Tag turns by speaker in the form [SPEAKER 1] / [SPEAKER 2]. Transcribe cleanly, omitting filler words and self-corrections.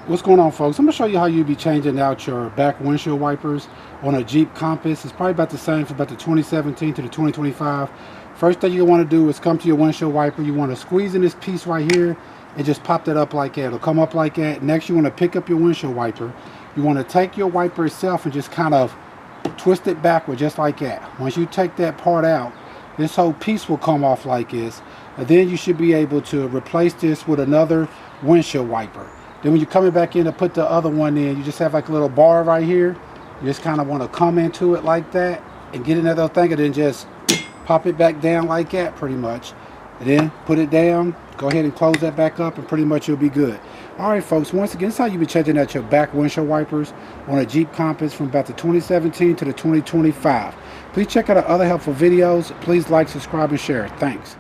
[SPEAKER 1] What's going on, folks? I'm going to show you how you be changing out your back windshield wipers on a Jeep Compass. It's probably about the same for about the 2017 to the 2025. First thing you want to do is come to your windshield wiper. You want to squeeze in this piece right here and just pop that up like that. It'll come up like that. Next, you want to pick up your windshield wiper. You want to take your wiper itself and just kind of twist it backward just like that. Once you take that part out, this whole piece will come off like this. And then you should be able to replace this with another windshield wiper. Then when you're coming back in to put the other one in, you just have like a little bar right here. You just kind of want to come into it like that and get in that little thing and then just pop it back down like that pretty much. And then put it down, go ahead and close that back up and pretty much you'll be good. Alright folks, once again, this is how you be changing out your back windshield wipers on a Jeep Compass from about the 2017 to the 2025. Please check out our other helpful videos. Please like, subscribe, and share. Thanks.